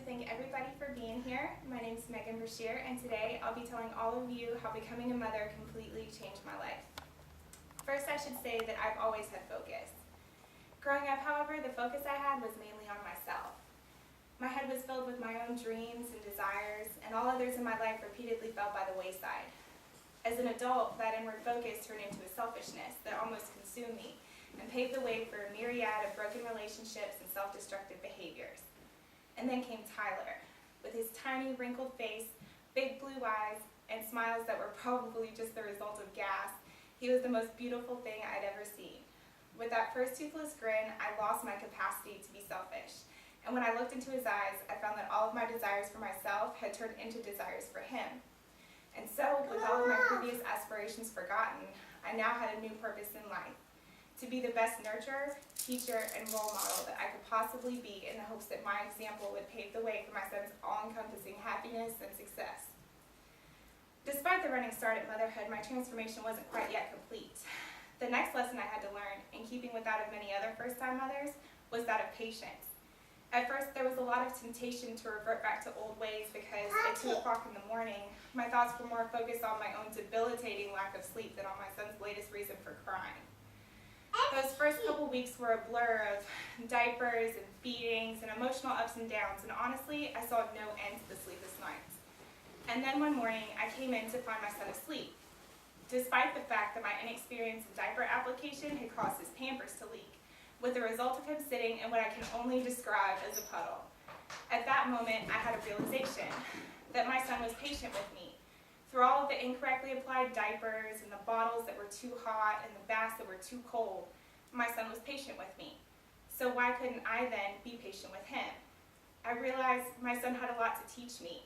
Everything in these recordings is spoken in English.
thank everybody for being here. My name is Brashier, and today I'll be telling all of you how becoming a mother completely changed my life. First, I should say that I've always had focus. Growing up, however, the focus I had was mainly on myself. My head was filled with my own dreams and desires, and all others in my life repeatedly fell by the wayside. As an adult, that inward focus turned into a selfishness that almost consumed me and paved the way for a myriad of broken relationships and self-destructive behaviors. And then came Tyler, with his tiny wrinkled face, big blue eyes, and smiles that were probably just the result of gas. He was the most beautiful thing I'd ever seen. With that first toothless grin, I lost my capacity to be selfish. And when I looked into his eyes, I found that all of my desires for myself had turned into desires for him. And so, with all of my previous aspirations forgotten, I now had a new purpose in life: to be the best nurturer, teacher, and role model that I could possibly be, in the hopes that my example would pave the way for my son's all-encompassing happiness and success. Despite the running start at motherhood, my transformation wasn't quite yet complete. The next lesson I had to learn, in keeping with that of many other first-time mothers, was that of patience. At first, there was a lot of temptation to revert back to old ways because at 2 o'clock in the morning, my thoughts were more focused on my own debilitating lack of sleep than on my son's latest reason for crying. Those first couple weeks were a blur of diapers and feedings and emotional ups and downs, and honestly, I saw no end to the sleepless nights. And then one morning, I came in to find my son asleep, despite the fact that my inexperienced diaper application had caused his Pampers to leak, with the result of him sitting in what I can only describe as a puddle. At that moment, I had a realization that my son was patient with me. Through all of the incorrectly applied diapers and the bottles that were too hot and the baths that were too cold, my son was patient with me. So why couldn't I then be patient with him? I realized my son had a lot to teach me,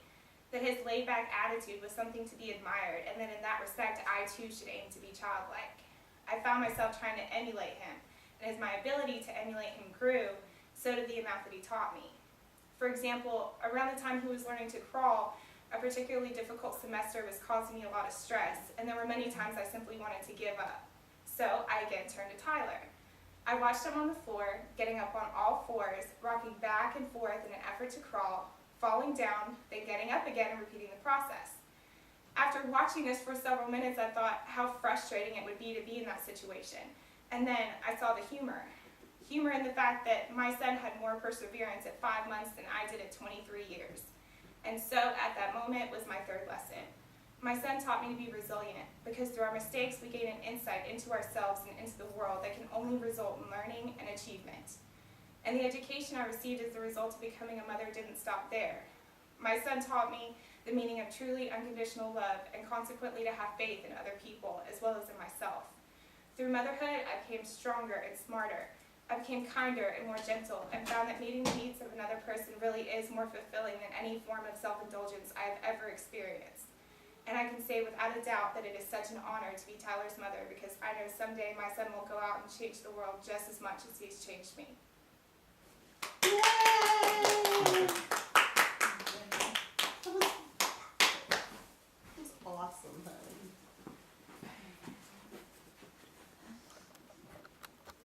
that his laid-back attitude was something to be admired, and that in that respect, I too should aim to be childlike. I found myself trying to emulate him, and as my ability to emulate him grew, so did the amount that he taught me. For example, around the time he was learning to crawl, a particularly difficult semester was causing me a lot of stress, and there were many times I simply wanted to give up. So I again turned to Tyler. I watched him on the floor, getting up on all fours, rocking back and forth in an effort to crawl, falling down, then getting up again and repeating the process. After watching this for several minutes, I thought how frustrating it would be to be in that situation. And then I saw the humor. Humor in the fact that my son had more perseverance at 5 months than I did at 23 years. And so, at that moment, was my third lesson. My son taught me to be resilient, because through our mistakes we gain an insight into ourselves and into the world that can only result in learning and achievement. And the education I received as a result of becoming a mother didn't stop there. My son taught me the meaning of truly unconditional love, and consequently to have faith in other people, as well as in myself. Through motherhood, I became stronger and smarter. I became kinder and more gentle, and found that meeting the needs of another person really is more fulfilling than any form of self-indulgence I have ever experienced. And I can say without a doubt that it is such an honor to be Tyler's mother, because I know someday my son will go out and change the world just as much as he's changed me.